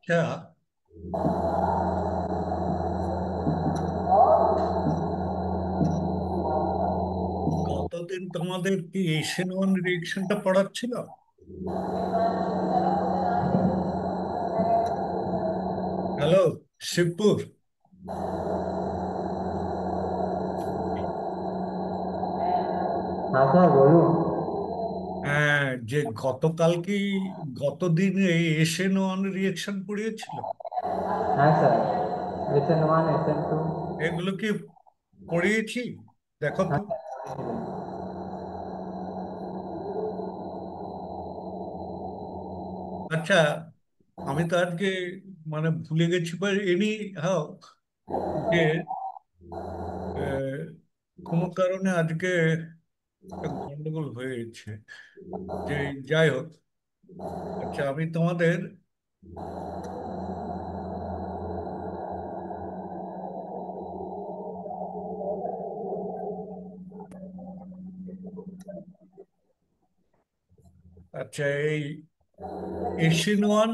আচ্ছা, গতদিন তোমাদের কি এশিয়ান ওয়ান রিয়েকশনটা পড়াচ্ছিল? হ্যালো, শিবপুর। हाँ सर बोलूँ। হ্যাঁ, যে গতকাল কি গতদিন এই এশিয়ান ওয়ান রিয়েকশন পড়িয়েছিল? हाँ सर SN1 SN2। এগুলো কি পড়িয়েছি? দেখো हाँ তো। सर। আচ্ছা, আমি তো আজকে ভুলে গেছি, বা এনি হাও যে আহ, কোনো কারণে আজকে একটা গন্ডগোল হয়েছে। যে যাই হোক, আচ্ছা আমি তোমাদের, আচ্ছা এই এশিয়ান ওয়ান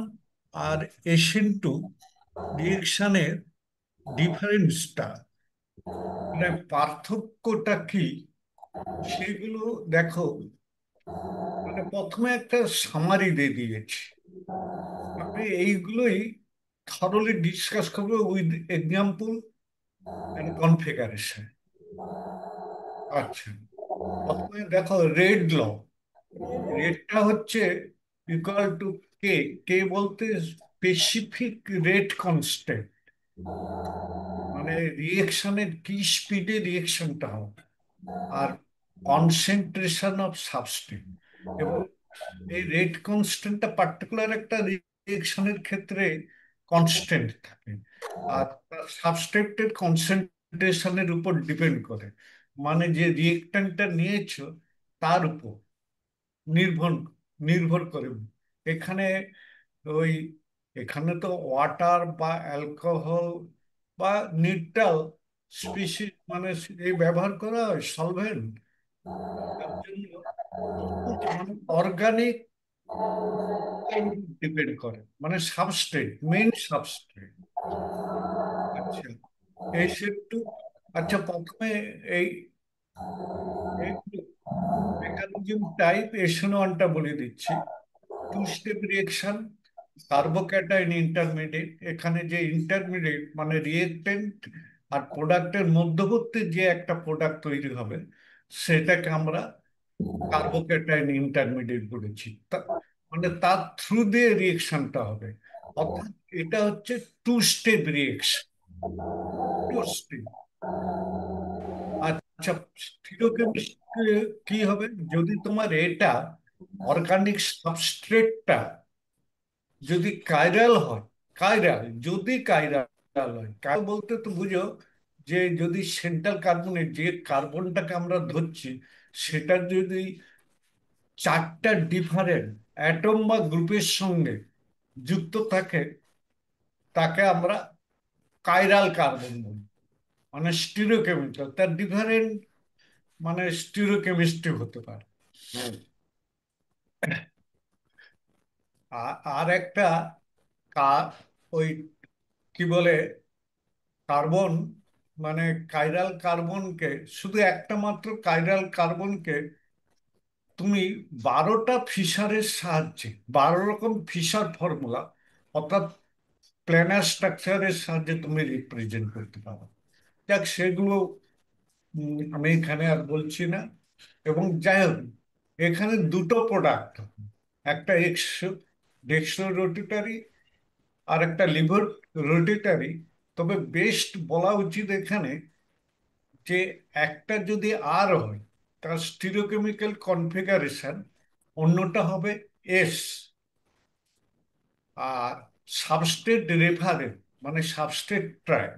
আর এশিয়ান টু রিয়েকশনের ডিফারেন্সটা, পার্থক্যটা কি সেগুলো দেখো। প্রথমে একটা সামারি দিয়ে দিয়েছি, আমি এইগুলোই থরলি ডিসকাস করবো উইথ এক্সাম্পল অ্যান্ড কনফিগারেশন। আচ্ছা, প্রথমে দেখো রেড ল। রেটটা হচ্ছে ইকুয়াল টু কে। কে বলতে স্পেসিফিক রেট কনস্ট্যান্ট, মানে রিয়েকশনের কি স্পিডে রিয়েকশনটা হবে, আর কনসেন্ট্রেশন অফ সাবস্টেন্স। এবং এই রেট কনস্ট্যান্টটা পার্টিকুলার একটা রিয়েকশনের ক্ষেত্রে কনস্ট্যান্ট থাকে, আর সাবস্ট্রেটের কনসেন্ট্রেশনের উপর ডিপেন্ড করে, মানে যে রিয়েক্ট্যান্টটা নিয়েছো তার উপর নির্ভর নির্ভর করে। এখানে ওই এখানে তো ওয়াটার বা অ্যালকোহল বা নিউট্রাল স্পিসিস এই ব্যবহার করা হয় সলভেন্ট। তার জন্য অর্গানিক ডিপেন্ড করে, মানে সাবস্ট্রেট, মেইন সাবস্ট্রেট। আচ্ছা, এই সেটু, আচ্ছা প্রথমে এই মেকানিজম টাইপ এসন ওয়ানটা বলে দিচ্ছি। Two step reaction, carbocation intermediate. এখানে যে ইন্টারমিডিয়েট মানে রিয়েক্টেন্ট আর প্রোডাক্টের মধ্যবর্তী যে একটা প্রোডাক্ট তৈরি হবে, সেটাকে আমরা কার্বোক্যাটায়ন ইন্টারমিডিয়েট বলেছি। মানে তার থ্রু দিয়ে রিয়েকশনটা হবে। অর্থাৎ এটা হচ্ছে two step reaction. Two step. আচ্ছা, স্থিরকেমিস্ট্রি কি হবে? যদি তোমার এটা অর্গানিক সাবস্ট্রেটটা যদি কাইরাল হয়, কাইরাল, যদি কাইরাল হয়, কাইরাল বলতে তো বুঝো যে যদি সেন্ট্রাল কার্বনের যে কার্বনটাকে আমরা ধরছি সেটা যদি চারটা ডিফারেন্ট অ্যাটম বা গ্রুপের সঙ্গে যুক্ত থাকে, তাকে আমরা কাইরাল কার্বন বলি। মানে স্টিরিওকেমিক্যাল, তার ডিফারেন্ট স্টিরিওকেমিস্ট্রি হতে পারে। আর একটা কা- ওই কি বলে, কার্বন, মানে কাইরাল কার্বনকে, শুধু একটা মাত্র কাইরাল কার্বনকে তুমি 12টা ফিশারের সাহায্যে, 12 রকম ফিশার ফর্মুলা, অর্থাৎ প্ল্যানার স্ট্রাকচারের সাহায্যে তুমি রিপ্রেজেন্ট করতে পারো। যাক, সেগুলো আমি এখানে আর বলছি না। এবং যাই হোক, এখানে দুটো প্রোডাক্ট, একটা ডেক্সট্রো রোটেটারি আর একটা লিভার রোটেটারি। তবে বেস্ট বলা উচিত এখানে যে একটা যদি আর হয় তার স্টিরিওকেমিক্যাল কনফিগারেশন, অন্যটা হবে এস। আর সাবস্ট্রেট রেফারেন্স মানে সাবস্ট্রেট ট্রাই,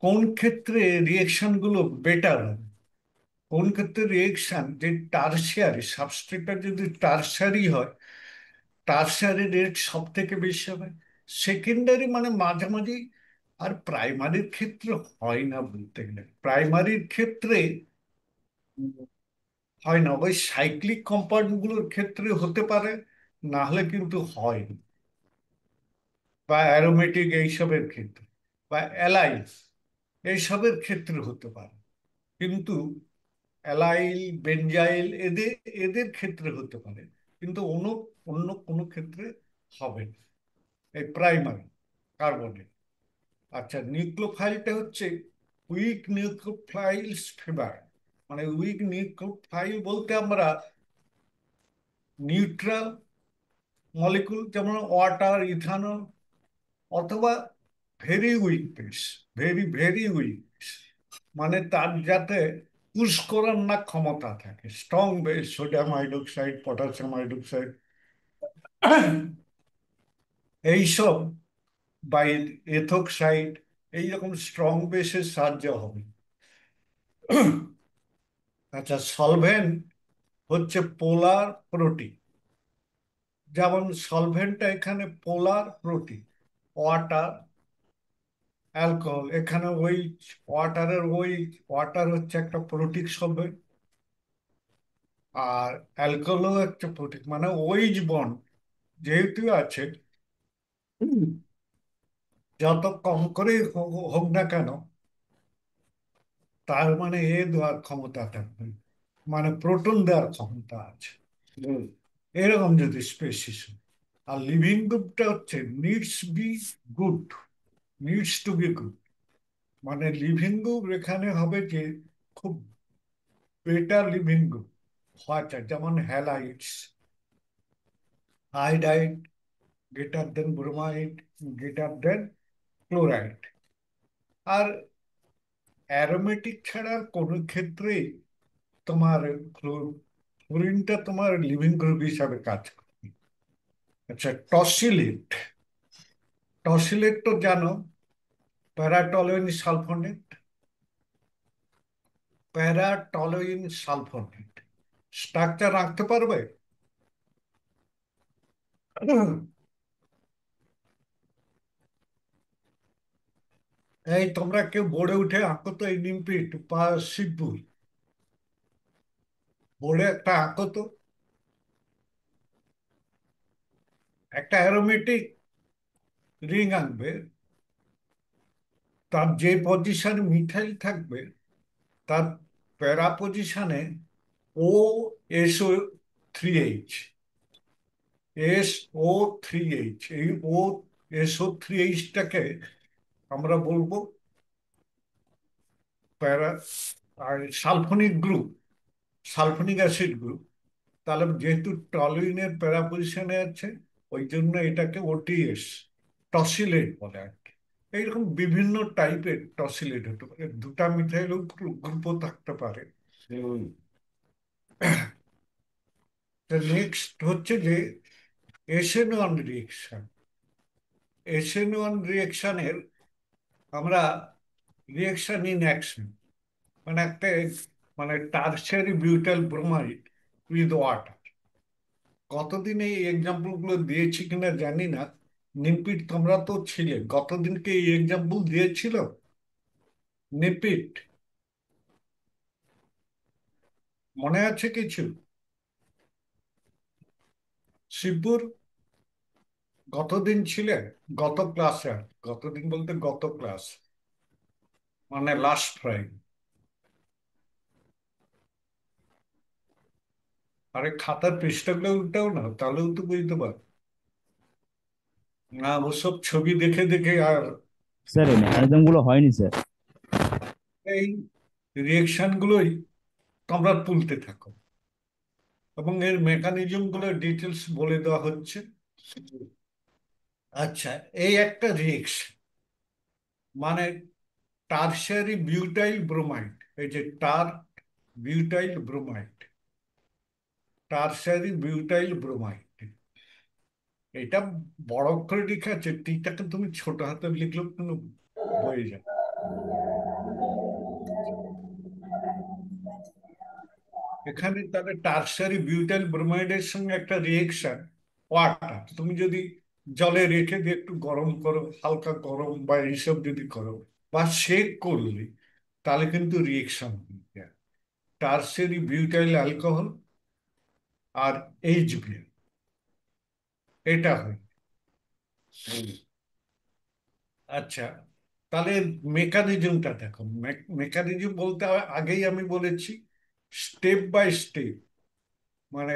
কোন ক্ষেত্রে রিয়েকশন গুলো বেটার হবে, কোন ক্ষেত্রে রিয়েকশন যে টারশিয়ারি সাবস্ট্রেটটা যদি টারশিয়ারি হয়, টারশিয়ারি রেট সব থেকে বেশি হবে। সেকেন্ডারি মানে মাঝামাঝি। আর প্রাইমারির ক্ষেত্রে হয় না, বলতে গেলে প্রাইমারির ক্ষেত্রে হয় না। ওই সাইক্লিক কম্পাউন্ড গুলোর ক্ষেত্রে হতে পারে, না হলে কিন্তু হয় না। বা অ্যারোমেটিক এইসবের ক্ষেত্রে, বা অ্যালাইল এইসবের ক্ষেত্রে হতে পারে। কিন্তু অ্যালাইল, বেনজাইল এদের এদের ক্ষেত্রে হতে পারে, কিন্তু অন্য অন্য কোনো ক্ষেত্রে হবে না, এই প্রাইমারি কার্বনে। আচ্ছা, নিউক্লিওফাইলটা হচ্ছে উইক নিউক্লিওফাইলস ফেভার। মানে উইক নিউক্লিওফাইল বলতে আমরা নিউট্রাল মলিকুল যেমন ওয়াটার, ইথানল, অথবা very weak base, very very weak base, মানে তার যাতে পুশ করার না ক্ষমতা থাকে, strong base, sodium hydroxide, potassium hydroxide এইসব, বা এথোক্সাইড, এইরকম স্ট্রং বেসের সাহায্য হবে। আচ্ছা, সলভেন্ট হচ্ছে পোলার প্রোটিন। যেমন সলভেন্টটা এখানে পোলার প্রোটিন, ওয়াটার, অ্যালকোহল, এখানে ওই ওয়াটারের ওই ওয়াটার হচ্ছে একটা প্রোটিক সলভেন্ট, আর অ্যালকোহলও একটা প্রোটিক, মানে ওইজ বন্ড যেহেতু আছে, যত কম করে হোক না কেন, তার মানে এ দেওয়ার ক্ষমতা থাকবে, মানে প্রোটন দেওয়ার ক্ষমতা আছে। হুম। এরকম যদি স্পেসিস। আর লিভিং গ্রুপটা হচ্ছে needs be good, needs to be good, মানে লিভিং গ্রুপ এখানে হবে যে খুব বেটার লিভিং গ্রুপ হওয়া চাই, যেমন halides, iodide greater than bromide, greater than chloride. আর অ্যারোমেটিক ছাড়া আর কোনো ক্ষেত্রেই তোমার ফ্লোরিনটা তোমার লিভিং গ্রুপ হিসাবে কাজ করে। আচ্ছা, টসিলেট, টসিলেট তো জানো, প্যারাটলুইন সালফোনেট, প্যারাটলুইন সালফোনেট স্ট্রাকচার রাখতে পারবে? এই তোমরা কেউ বোর্ডে উঠে আঁকো তো, এই নিমপিট বা শিবপুর, বোর্ডে একটা আঁকো তো, একটা অ্যারোমেটিক রিং আঁকবে, তার যে পজিশনে মিথাইল থাকবে, তার প্যারা পজিশনে ও এসও থ্রি এইচ, SO3H, এই ও SO3H-টাকে আমরা বলবো প্যারা, আর sulphonic group, sulphonic acid group. তাহলে যেহেতু টলুইনের প্যারা পজিশনে আছে, ওই জন্য এটাকে OTS, টসিলেট বলে আর কি। এইরকম বিভিন্ন টাইপের টসিলেট হতে পারে, দুটা মিথাইল গ্রুপও থাকতে পারে। নেক্সট হচ্ছে যে SN1 রিয়েকশন। SN1 রিয়েকশনের আমরা রিয়েকশন ইন অ্যাকশন, মানে একটা, মানে টারশারি বিউটাইল ব্রোমাইড উইথ ওয়াটার। কতদিন এই এক্সাম্পল গুলো দিয়েছি কিনা জানি না, নিপিট তোমরা তো ছিলে, গতদিনকে এই এক্সাম্পল দিয়েছিল নিপিট, মনে আছে কিছু? শিবপুর গতদিন ছিলে? গত ক্লাসে, গতদিন বলতে গত ক্লাস, মানে লাস্ট ফ্রাইডে। আরে খাতার পৃষ্ঠাগুলো উল্টাও না, তাহলেও তো বুঝতে পার। না, ওসব ছবি দেখে দেখে আর স্যার এই মেকানিজম গুলো হয়নি স্যার। এই রিয়েকশন গুলোই তোমরা তুলতে থাকো, এবং এর মেকানিজম গুলো ডিটেলস বলে দেওয়া হচ্ছে। আচ্ছা, এই একটা রিয়েকশন, মানে টারশারি বিউটাইল ব্রোমাইড, এই যে টার বিউটাইল ব্রোমাইড, টারশারি বিউটাইল ব্রোমাইড, এটা বড় অক্ষরে লেখা আছে, টিটাকে তুমি ছোট হাতে লিখলেও কোনো বয়ে যায়। এখানে তাদের টারশারি বিউটাইল ব্রোমাইডের সঙ্গে একটা রিয়েকশন, ওয়াটার তুমি যদি জলে রেখে দিয়ে একটু গরম করো, হালকা গরম বা এইসব যদি করো, বা শেক করলে, তাহলে কিন্তু রিয়েকশন হয়ে যায়। টারশারি বিউটাইল অ্যালকোহল আর HBl, এটা হয়। আচ্ছা, তাহলে মেকানিজমটা দেখো। মেকানিজম বলতে আগেই আমি বলেছি, স্টেপ বাই স্টেপ, মানে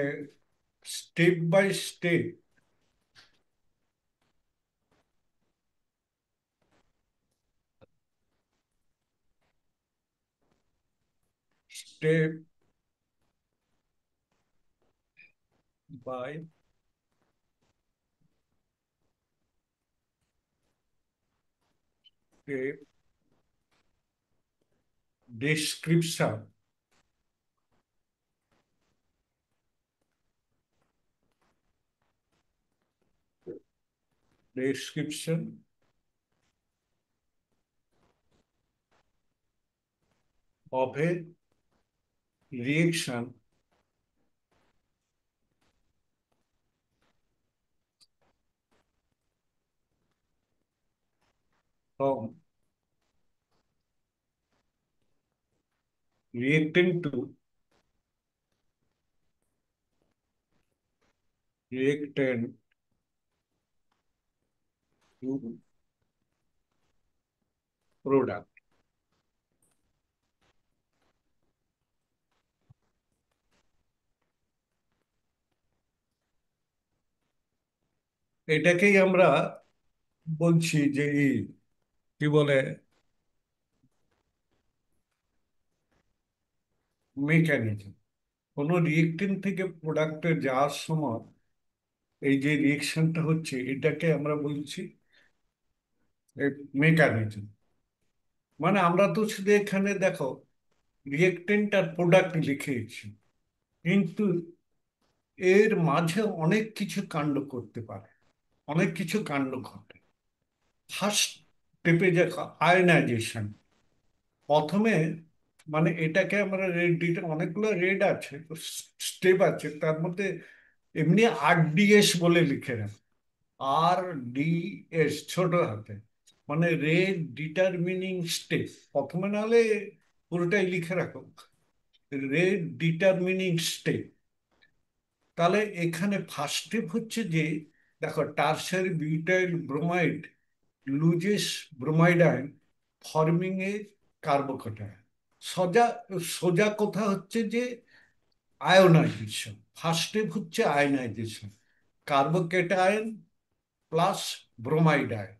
step by step, step by step description, description of a reaction from reactant to reactant to product। এটাকেই আমরা বলছি যে কি বলে, মেকানিজম। কোনো রিয়েক্টেন্ট থেকে প্রোডাক্টে যাওয়ার সময় এই যে রিয়েকশনটা হচ্ছে, এটাকে আমরা বলছি মেকানিজম। মানে আমরা তো শুধু এখানে দেখো রিয়েক্টেন্ট আর প্রোডাক্ট লিখেছি, কিন্তু এর মাঝে অনেক কিছু কাণ্ড করতে পারে, অনেক কিছু কাণ্ড ঘটে। ফার্স্ট স্টেপে দেখো আয়নাইজেশন। প্রথমে মানে এটাকে আমরা রেড ডিটা, অনেকগুলো রেড আছে, স্টেপ আছে, তার মধ্যে এমনি RDS বলে লিখে রাখ, RDS ছোট হাতে, মানে রেড ডিটারমিনিং স্টেপ। প্রথমে নাহলে পুরোটাই লিখে রাখো, রেড ডিটারমিনিং স্টেপ। তাহলে এখানে ফার্স্ট স্টেপ হচ্ছে যে, দেখো tertiary butyl bromide loses bromide ion forming a carbocation. সোজা সোজা কথা হচ্ছে যে আয়োনাইজেশন। ফার্স্ট স্টেপ হচ্ছে ionization, carbocation plus bromide ion.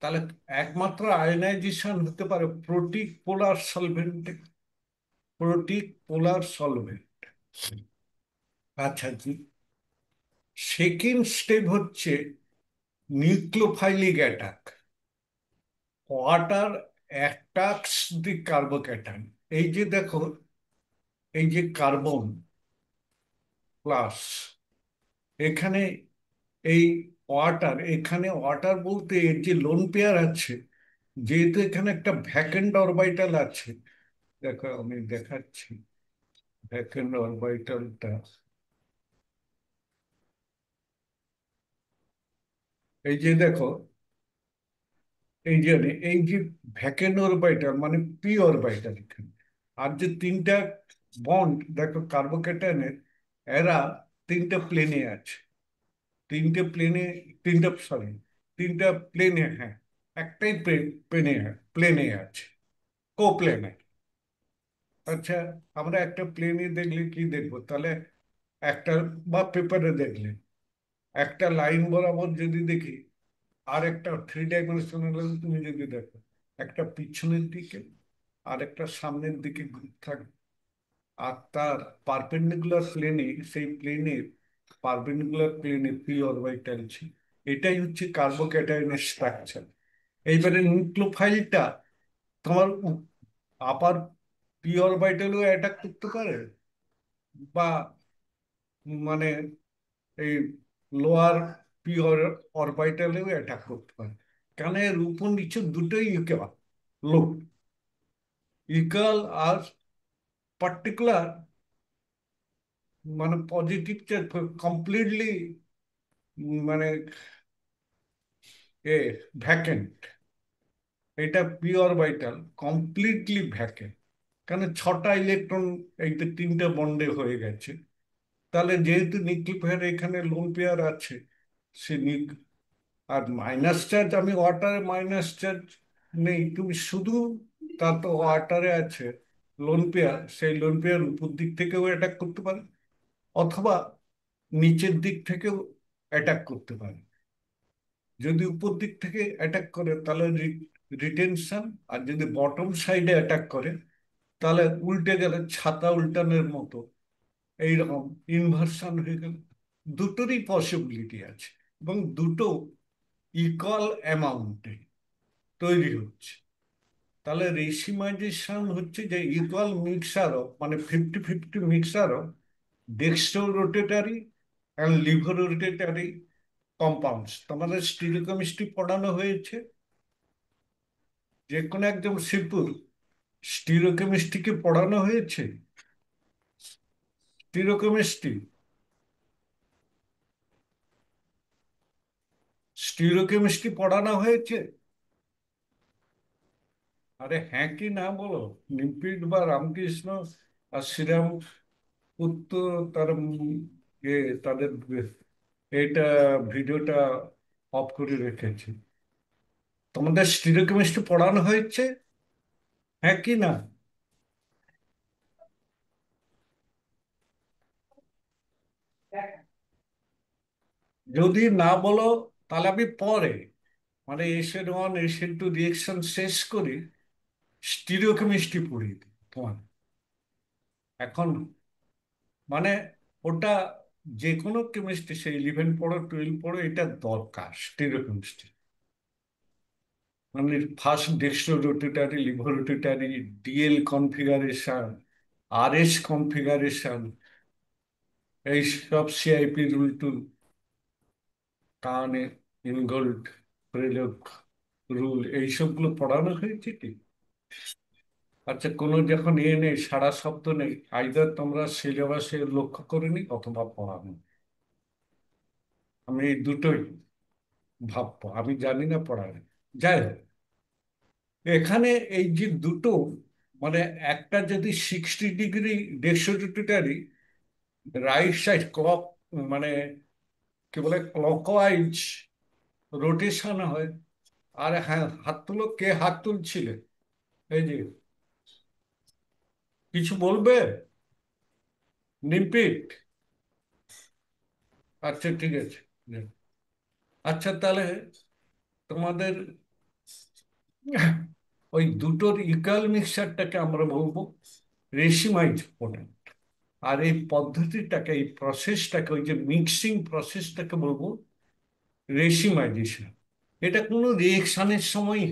তাহলে একমাত্র আয়োনাইজেশন হতে পারে প্রোটিক পোলার সলভেন্টে, প্রোটিক পোলার সলভেন্ট। আচ্ছা জি, সেকেন্ড স্টেপ হচ্ছে নিউক্লিওফাইলিক অ্যাটাক, ওয়াটার অ্যাটাকস দি কার্বোক্যাটায়ন। এই যে দেখো, এই যে কার্বন প্লাস, এখানে এই ওয়াটার, এখানে ওয়াটার বলতে এর যে লোন পেয়ার আছে, যেহেতু এখানে একটা ভ্যাকেন্ট অরবিটাল আছে, দেখো আমি দেখাচ্ছি ভ্যাকেন্ট অরবিটালটা। এই যে দেখো, এই যে ভ্যাকেন্ট অরবিটাল মানে পি অরবিটাল এখানে। আর যে তিনটা বন্ড দেখো কার্বোক্যাটায়নের, এরা তিনটা প্লেনে আছে, তিনটে প্লেনে, তিনটা সরি, তিনটা প্লেনে, হ্যাঁ, একটাই প্লেনে, প্লেনে আছে, কো প্লেনে। আচ্ছা, আমরা একটা প্লেনে দেখলে কি দেখবো তাহলে, একটা বা পেপারে দেখলে একটা লাইন বরাবর যদি দেখি, আর একটা 3 ডাইমেনশনাল তুমি যদি দেখো, একটা পিছনের দিকে আর একটা সামনের দিকে গ্রুপ থাকবে। আর তার পারপেন্ডিকুলার প্লেনে, সেই প্লেনের পারপেন্ডিকুলার প্লেনে পি অরবিটাল ছিল। এটাই হচ্ছে কার্বোক্যাটায়নের স্ট্রাকচার। এইবারে নিউক্লিওফাইলটা তোমার আপার পি অরবিটালও অ্যাটাক করতে পারে, বা মানে এই লোয়ার পি অরবিটালেও অ্যাটাক করতে পারে। কারণ এর উপর নিচে দুটোই ইকুয়াল লোড, ইকুয়াল আর পার্টিকুলার, মানে পজিটিভ চার্জ কমপ্লিটলি, মানে এ ভ্যাকেন্ট। এটা পি অরবিটাল কমপ্লিটলি ভ্যাকেন্ট, কারণ 6টা ইলেকট্রন এই যে তিনটা বন্ডে হয়ে গেছে। তাহলে যেহেতু নিউক্লিওফাইল এখানে লোন পেয়ার আছে, সে আর মাইনাস চার্জ, আমি ওয়াটারে মাইনাস চার্জ নেই, তুমি শুধু, তা তো ওয়াটারে আছে লোন পেয়ার, সেই লোন পেয়ার উপর দিক থেকেও অ্যাটাক করতে পারে, অথবা নিচের দিক থেকেও অ্যাটাক করতে পারে। যদি উপর দিক থেকে অ্যাটাক করে তাহলে রিটেনশন, আর যদি বটম সাইডে অ্যাটাক করে তাহলে উল্টে গেলে ছাতা উল্টানোর মতো এইরকম ইনভার্সন হয়ে গেল। দুটোরই পসিবিলিটি আছে, এবং দুটো ইকুয়াল অ্যামাউন্টে তৈরি হচ্ছে। তাহলে রেসিমাইজেশন হচ্ছে যে ইকুয়াল মিক্সার অফ, মানে 50-50 mixture of dextro rotatory and laevo rotatory compounds. তোমাদের স্টিরিওকেমিস্ট্রি পড়ানো হয়েছে, যে কোনো একজন শিল্পুর স্টিরিওকেমিস্ট্রিকে পড়ানো হয়েছে? স্টিরিওকেমিস্ট্রি, স্টিরিওকেমিস্ট্রি পড়ানো হয়েছে? আরে হ্যাঁ কি না বলো। লিপিড বা রামকৃষ্ণ আর শ্রীরাম পুত্র, তার তাদের এটা ভিডিওটা অফ করে রেখেছে। তোমাদের স্টিরিওকেমিস্ট্রি পড়ানো হয়েছে, হ্যাঁ কি না? যদি না বলো তাহলে আমি পরে, মানে SN1 SN2 রিয়েকশন শেষ করি, স্টিরিওকেমিস্ট্রি পড়িয়ে দিই তোমার। এখন মানে ওটা যে কোনো কেমিস্ট্রি, সে 11 পড়ো 12 পড়ো, এটা দরকার স্টিরিওকেমিস্ট্রি। মানে first dextro rotatory, laevo rotatory, DL configuration, RS configuration, এই সব CIP রুল টুল, কানে, ইনগোল্ড, প্রেলক রুল, এইসবগুলো পড়ানো হয়েছে কি? আচ্ছা, কোনো যখন নেই, সারা শব্দ নেই, আইদার তোমরা সিলেবাসে লক্ষ্য করেনি অথবা পড়ানো। আমি এই দুটোই ভাববো, আমি জানি না পড়ানো। যাই হোক, এখানে এই যে দুটো, মানে একটা যদি 60 ডিগ্রি ডেক্সট্রোরোটারি রাইট সাইড ক্লক, মানে কি বলে ক্লকওয়াইজ রোটেশন হয়। আর হ্যাঁ, হাত তুলো, কে হাত তুলছিলে? এই যে, কিছু বলবে? নিমপিট? আচ্ছা ঠিক আছে। আচ্ছা তাহলে তোমাদের ওই দুটোর ইকুয়াল মিক্সচারটাকে আমরা বলবো রেসিমাইজ প্রোডাক্ট। আর এই পদ্ধতিটাকে, এই প্রসেসটাকে, ওই যে মিক্সিং প্রসেসটাকে বলবো রেসিমাইজেশন। এটা কোনো রিয়েকশনের সময়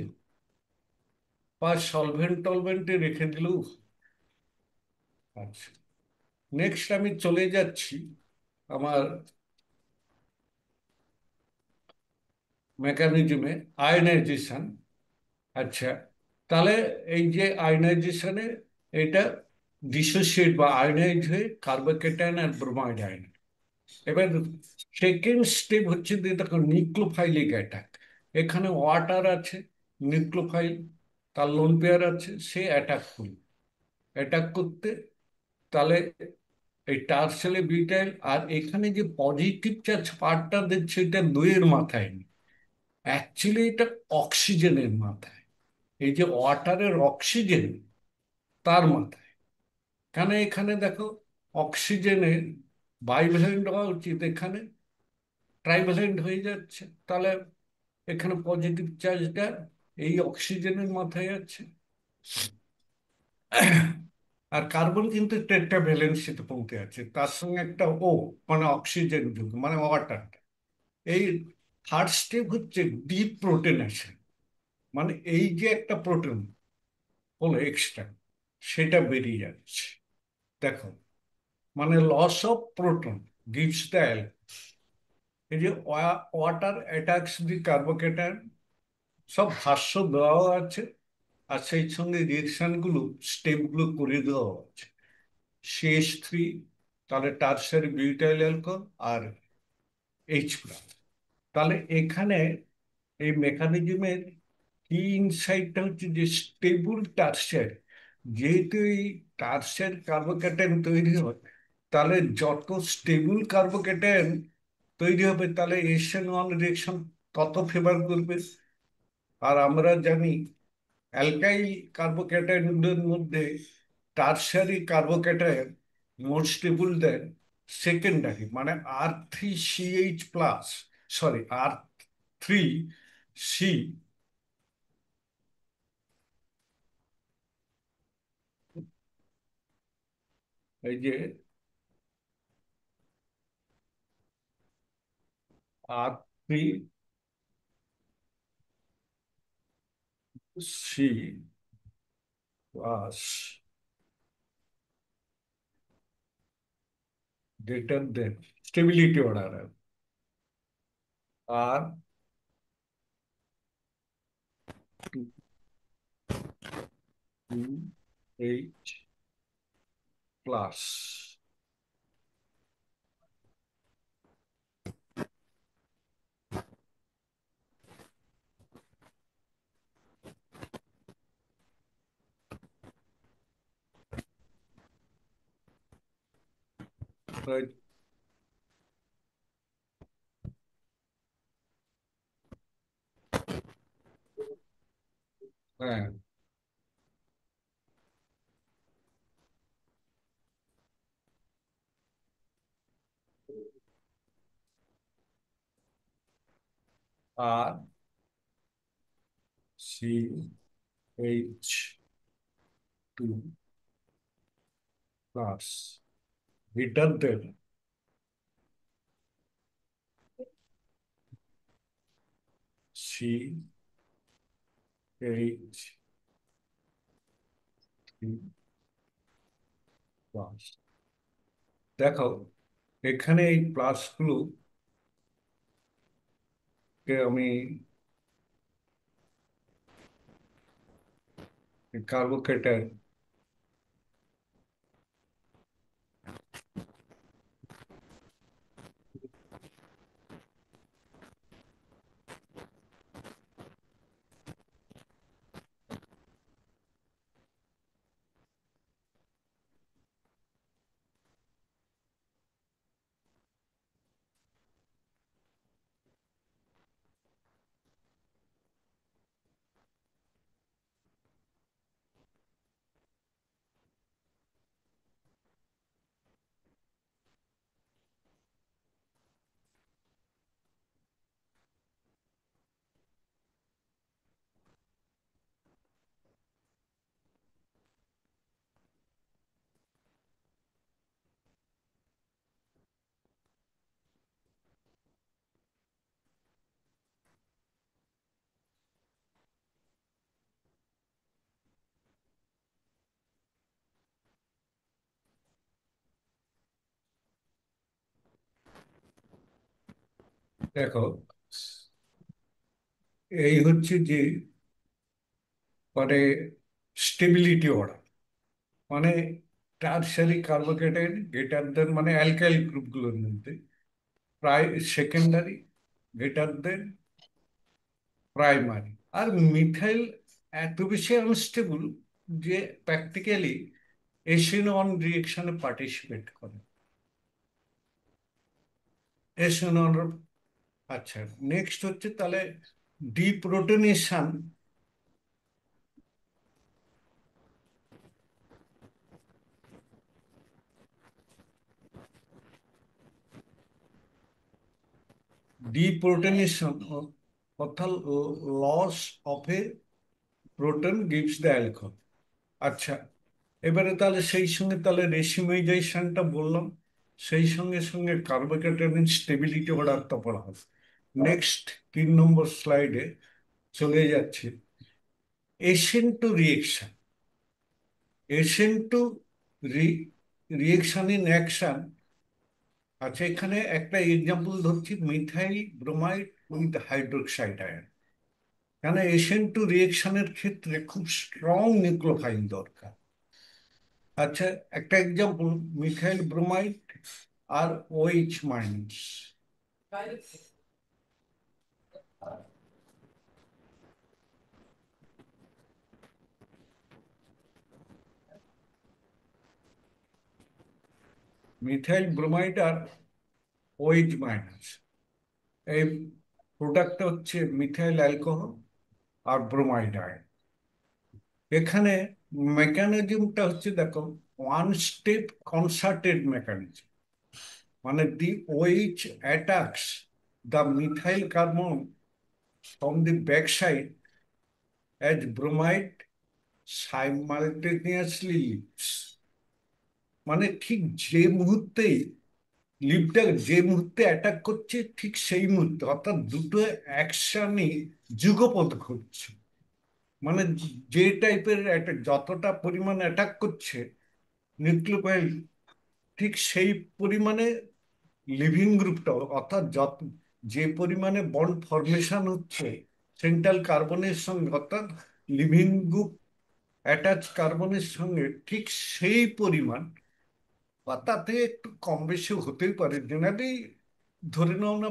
বা সলভেন্ট টলভেন্টে রেখে দিলেও। আচ্ছা, নেক্সট আমি চলে যাচ্ছি আমার মেকানিজমে, আয়নাইজেশন। আচ্ছা, তাহলে এই যে আয়নাইজেশনে, এটা ডিসোসিয়েট বা আয়নাইজ হয়ে কার্বোকেটায়ন আর ব্রোমাইড আয়ন। এবার সেকেন্ড স্টেপ হচ্ছে যে দেখো নিউক্লিওফাইলিক অ্যাটাক। এখানে ওয়াটার আছে, নিউক্লিওফাইল, তার লোন পেয়ার আছে, সে অ্যাটাক করবে। অ্যাটাক করতে তাহলে এই টার্সেলে বিউটাইল, আর এখানে যে পজিটিভ চার্জ পার্টটা দিচ্ছে, এটা দুইয়ের মাথায় নেই, অ্যাকচুয়ালি এটা অক্সিজেনের মাথায়। এই যে ওয়াটারের অক্সিজেন, তার মাথায়। কেন এখানে দেখো অক্সিজেনের বাইভ্যালেন্ট হওয়া উচিত, এখানে ট্রাইভ্যালেন্ট হয়ে যাচ্ছে। তাহলে এখানে পজিটিভ চার্জটা এই অক্সিজেনের মাথায় আছে। আর কার্বন কিন্তু টেট্রাভ্যালেন্সিতে পৌঁছে আছে, তার সঙ্গে একটা ও, মানে অক্সিজেন যুক্ত, মানে ওয়াটারটা। এই থার্ড স্টেপ হচ্ছে ডিপ প্রোটেনেশন, মানে এই যে একটা প্রোটন হলো এক্সট্রা, সেটা বেরিয়ে যাচ্ছে। দেখো, মানে loss of proton gives the, এই যে ওয়াটার অ্যাটাকস দি কার্বোকেটায়ন, সব ভাষ্য দেওয়া আছে, আর সেই সঙ্গে রিয়েকশন গুলো, স্টেপ গুলো করে দেওয়া আছে। CH3, তাহলে টারশারি বিউটাইল অ্যালকোহল, আর H+। তাহলে এখানে এই মেকানিজমের কি ইনসাইটটা হচ্ছে যে স্টেবল টারশারি, যেহেতু এই টারশারি কার্বোক্যাটায়ন তৈরি হয়, তাহলে যত স্টেবল কার্বোক্যাটায়ন তৈরি হবে, তাহলে SN1 রিয়েকশন তত ফেভার করবে। আর আমরা জানি অ্যালকাইল কার্বোক্যাটায়নের মধ্যে tertiary carbocation more stable than secondary, মানে R3CH+, সরি R3C, এই যে R3C+ greater than stability order R2H+, right? হ্যাঁ, R3CH2+ greater than CH3+। দেখো এখানে এই প্লাসগুলো কে আমি কার্বোকেটার দেখো এই হচ্ছে যে মানে স্টেবিলিটি অর্ডার, মানে টারশারি কার্বোকেটাইড গ্রেটার দেন, মানে অ্যালকাইল গ্রুপগুলোর মধ্যে প্রায় সেকেন্ডারি গ্রেটার দেন প্রাইমারি। আর মিথাইল এত বেশি আনস্টেবল যে প্র্যাকটিক্যালি এসিনন রিয়েকশনে পার্টিসিপেট করে। এসিনন, আচ্ছা, নেক্সট হচ্ছে তাহলে ডিপ্রোটনেশন। ডিপ্রোটনেশন অর্থাৎ loss of a proton gives the alcohol. আচ্ছা, এবারে তাহলে সেই সঙ্গে তাহলে রেসিমাইজেশনটা বললাম, সেই সঙ্গে সঙ্গে কার্বোকেটাইন স্টেবিলিটি অর্ডারটা পড়া হবে। নেক্সট 3 নম্বর স্লাইডে চলে যাচ্ছে SN two reaction. SN two reaction in action. আচ্ছা, এখানে একটা এক্সাম্পল ধরছি, methyl bromide with hydroxide ion. কেন এসেন টু রিয়েকশনের ক্ষেত্রে খুব স্ট্রং নিউক্লিওফাইল দরকার। আচ্ছা, একটা এক্সাম্পল, মিথাইল ব্রোমাইড আর OH মাইনাস। মিথাইল ব্রোমাইড আর OH মাইনাস, এই প্রোডাক্টটা হচ্ছে মিথাইল অ্যালকোহল আর ব্রোমাইড আয়ন। এখানে মেকানিজমটা হচ্ছে, দেখো, ওয়ান স্টেপ কনসার্টেড মেকানিজম। মানে the OH attacks the methyl carbon from the back side as bromide simultaneously leaves. মানে ঠিক যে মুহূর্তে লিভটা যে মুহূর্তে অ্যাটাক করছে, ঠিক সেই মুহূর্তে, অর্থাৎ দুটো অ্যাকশনই যুগপৎ ঘটছে। মানে যে টাইপের যতটা পরিমাণ অ্যাটাক করছে নিউক্লিওফাইল, ঠিক সেই পরিমাণে লিভিং গ্রুপটাও, অর্থাৎ যত যে পরিমাণে বন্ড ফরমেশন হচ্ছে সেন্ট্রাল কার্বনের সঙ্গে, অর্থাৎ লিভিং গ্রুপ অ্যাটাচ কার্বনের সঙ্গে, ঠিক সেই পরিমাণ বা তার থেকে একটু কম বেশি হতেই পারে, জেনারেলি ধরে নাও না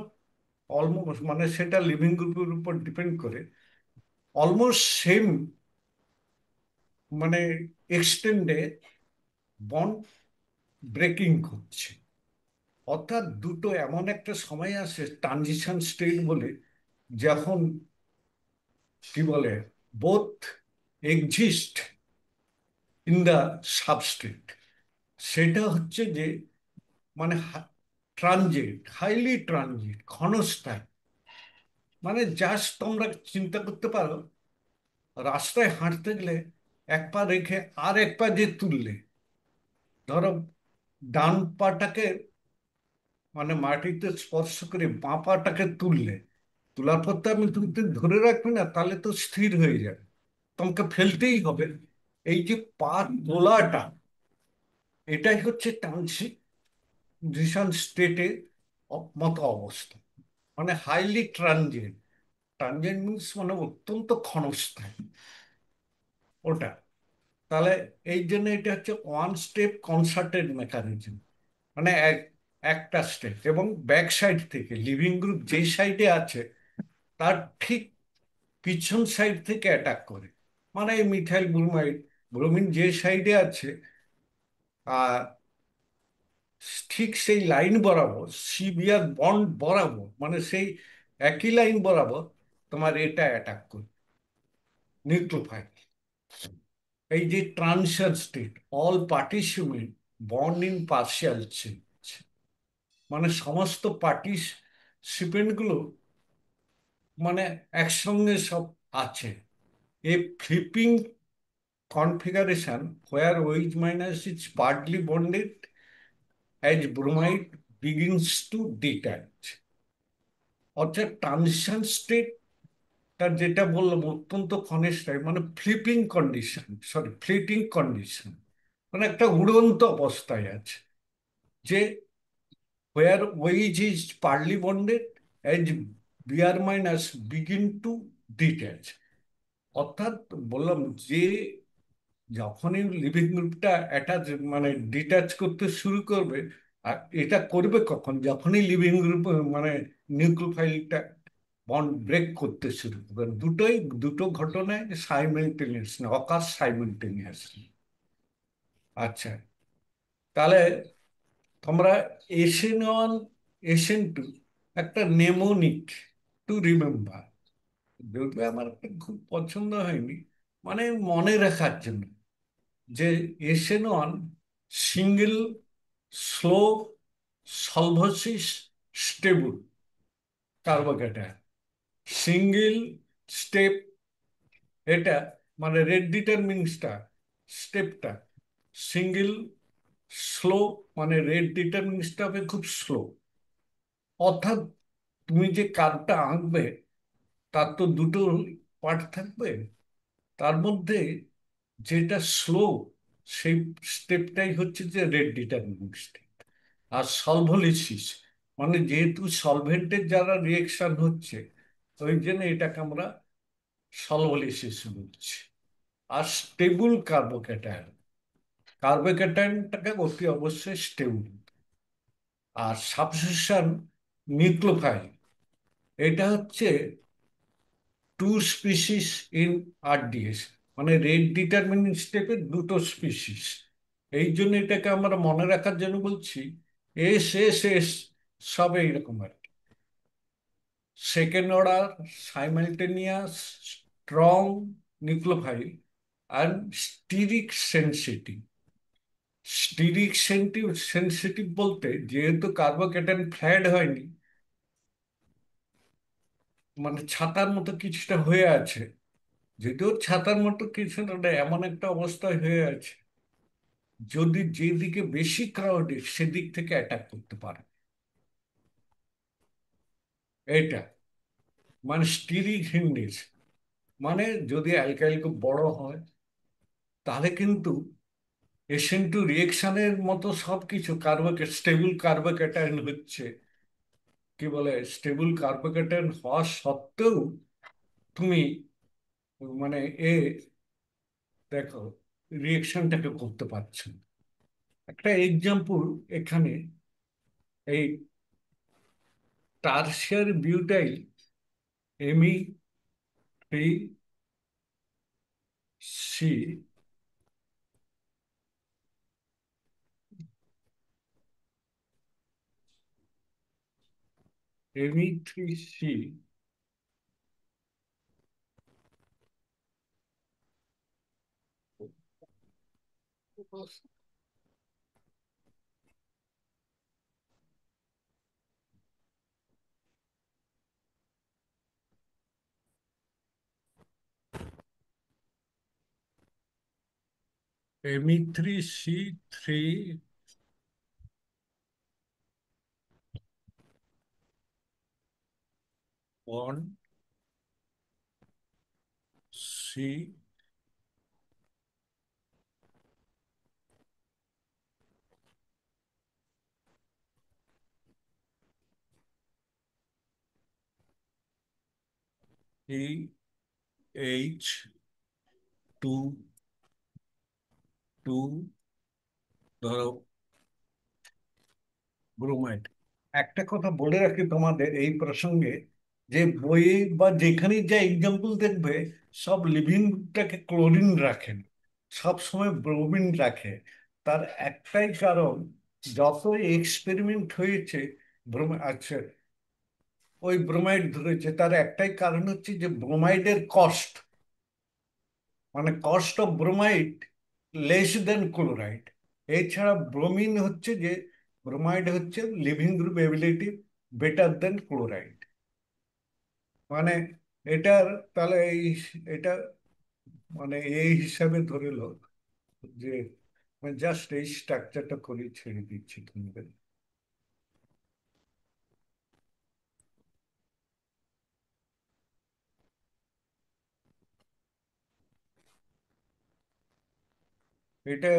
অলমোস্ট, মানে সেটা লিভিং গ্রুপের উপর ডিপেন্ড করে, অলমোস্ট সেম মানে এক্সটেন্ডে বন্ড ব্রেকিং করছে। অর্থাৎ দুটো এমন একটা সময় আসে ট্রানজিশন স্টেট বলে, যখন কি বলে both exist in the substrate. সেটা হচ্ছে যে মানে ট্রানজিট, হাইলি ট্রানজিট, ক্ষণস্থায়ী। মানে জাস্ট তোমরা চিন্তা করতে পারো, রাস্তায় হাঁটতে গেলে এক পা রেখে আর এক পা যে তুললে, ধরো ডান পাটাকে মানে মাটিতে স্পর্শ করে বাঁ পাটাকে তুললে, তোলার পর তো তুমি তো ধরে রাখবে না, তাহলে তো স্থির হয়ে যাবে, তোমাকে ফেলতেই হবে। এই যে পা তোলাটা, এটাই হচ্ছে ট্রানজিশন স্টেটে মতো অবস্থা। মানে হাইলি ট্রানজিয়েন্ট। ট্রানজিয়েন্ট মিনস মানে অত্যন্ত ক্ষণস্থায়ী ওটা। তাহলে এই জন্য এটা হচ্ছে ওয়ান স্টেপ কনসার্টেড মেকানিজম। মানে একটা স্টেপ, এবং ব্যাক সাইড থেকে লিভিং গ্রুপ যেই সাইডে আছে তার ঠিক পিছন সাইড থেকে অ্যাটাক করে। মানে এই মিথাইল ব্রোমাইড, ব্রোমিন যে সাইডে আছে, আর ঠিক সেই লাইন বরাবর, সিভিয়ার বন্ড বরাবর, মানে সেই একই লাইন বরাবর তোমার এটা অ্যাটাক করে নিউক্লিওফাইল। এই যে transition state, all participant bond in partial change, মানে সমস্ত পার্টিসিপেন্ট গুলো মানে একসঙ্গে সব আছে। A flipping configuration where OH minus is partly bonded as bromide begins to detach। অর্থাৎ ট্রানজিশন স্টেট, তার যেটা বললাম অত্যন্ত ক্ষণস্থায়ী, মানে flipping condition, sorry fleeting condition, মানে একটা উড়ন্ত অবস্থায় আছে, যে where OH is partly bonded as Br minus begin to detach। অর্থাৎ বললাম যে যখনই লিভিং গ্রুপটা অ্যাটাচ মানে ডিটাচ করতে শুরু করবে, আর এটা করবে কখন, যখনই লিভিং গ্রুপ মানে নিউক্লিওফাইলটা বন্ড ব্রেক করতে শুরু করবে। দুটো ঘটনায় সাইমেলটেনিয়াস না, অকার সাইমেলটেনিয়াস। আচ্ছা, তাহলে তোমরা SN1 SN2 একটা নেমোনিক টু রিমেম্বার, যদিও আমার একটা খুব পছন্দ হয়নি, মানে মনে রাখার জন্য, যে SN1 single slow solvolysis stable carbocation, single step, এটা মানে রেট ডিটারমিনিংসটা স্টেপটা সিঙ্গেল, স্লো মানে রেট ডিটারমিনিংসটা হবে খুব স্লো। অর্থাৎ তুমি যে কার্ভটা আঁকবে তার তো দুটো পার্ট থাকবে, তার মধ্যে যেটা স্লো সেই স্টেপটাই হচ্ছে যে রেট ডিটারমিনিং স্টেপ। আর সলভোলিসিস মানে যেহেতু সলভেন্টের যারা রিয়েকশন হচ্ছে, ওই জন্য এটাকে আমরা সলভোলিসিস বলছি। আর স্টেবল কার্বোক্যাটায়ন, কার্বোক্যাটায়নটাকে অতি অবশ্যই স্টেবল। আর সাবস্টিটিউশন নিউক্লিওফাইল, এটা হচ্ছে টু স্পিসিস ইন RDS, মানে রেট ডিটারমিনিং স্টেপের দুটো স্পিসিস। এই জন্য এটাকে আমরা মনে রাখার জন্য বলছি এস এস এস, সব এইরকম আর কি। second order simultaneous strong nucleophile and steric sensitive. Steric sensitive বলতে যেহেতু কার্বোক্যাটায়ন ফ্ল্যাট হয়নি, মানে ছাতার মতো কিছুটা হয়ে আছে, যদিও ছাতার মতো কিছুটা না, এমন একটা অবস্থায় হয়ে আছে যদি যেদিকে বেশি ক্রাউডেড সেদিক থেকে অ্যাটাক করতে পারে। এটা মানে স্টিরিক হিন্ডিস, মানে যদি অ্যালকাইল খুব বড় হয় তাহলে কিন্তু এসএন টু রিয়েকশনের মতো সবকিছু স্টেবল কার্বোক্যাটায়ন হচ্ছে, কি বলে, স্টেবল কার্বোক্যাটায়ন হওয়া সত্ত্বেও তুমি মানে এ দেখো রিয়েকশনটাকে করতে পারছো না। একটা এক্সাম্পল এখানে, এই tertiary butyl Me3C, Me3C, Me3C3 bond C H2 ধরো ব্রোমাইড। একটা কথা বলে রাখি তোমাদের এই প্রসঙ্গে, যে বইয়ে বা যেখানেই যা এক্সাম্পল দেখবে সব লিভিংটাকে ক্লোরিন রাখেন, সব সময় ব্রোমিন রাখে। তার একটাই কারণ, যত এক্সপেরিমেন্ট হয়েছে আচ্ছা ওই ব্রোমাইড ধরেছে, তার একটাই কারণ হচ্ছে যে ব্রোমাইডের কস্ট, মানে cost of bromide less than chloride. এছাড়া ব্রোমিন হচ্ছে যে, ব্রোমাইড হচ্ছে লিভিং গ্রুপ এবিলিটি বেটার দেন ক্লোরাইড। মানে এটার তাহলে এটা মানে এই হিসাবে ধরে লো যে জাস্ট এই স্ট্রাকচারটা করে ছেড়ে দিচ্ছি তোমাদের। এটা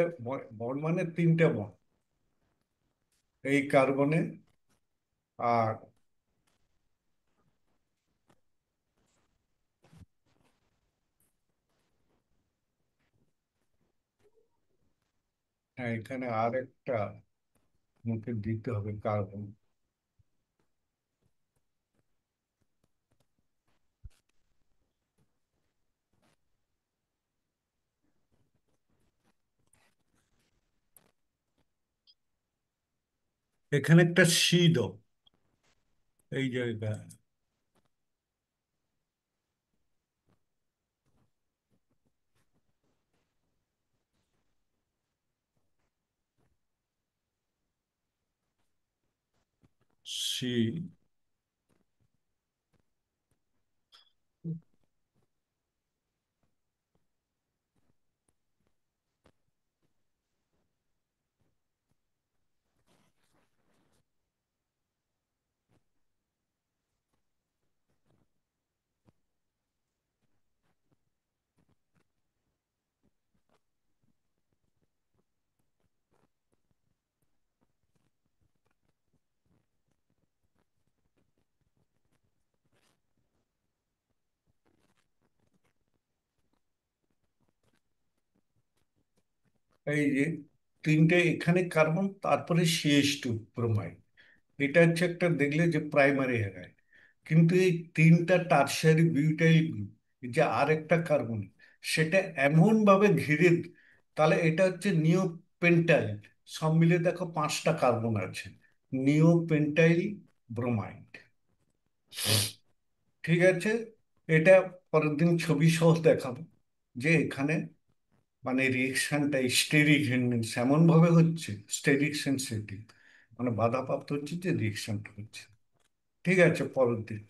বন্ড মানে তিনটে বন্ড এই কার্বনে, আর হ্যাঁ এখানে আর একটা মুখে দিতে হবে কার্বন। এখানে একটা সি দাও এই জায়গায়, সি। এই যে তিনটে এখানে কার্বন, তারপরে CH2 ব্রোমাইড। এটা হচ্ছে একটা দেখলে যে প্রাইমারি হ্যালাইড। কিন্তু এই তিনটা টারশিয়ারি বিউটাইল গ্রুপ, যে আর একটা কার্বন, সেটা এমন ভাবে ঘিরে, তাহলে এটা হচ্ছে নিও পেন্টাইল। সব মিলে দেখো পাঁচটা কার্বন আছে, নিও পেন্টাইল ব্রোমাইড। ঠিক আছে, এটা পরের দিন ছবি সহ দেখাবো যে এখানে মানে রিয়েকশনটা স্টেরিক এমন ভাবে হচ্ছে, স্টেরিক সেন্সিটিভ, মানে বাধাপ্রাপ্ত হচ্ছে যে রিয়েকশনটা হচ্ছে। ঠিক আছে, পরের দিন।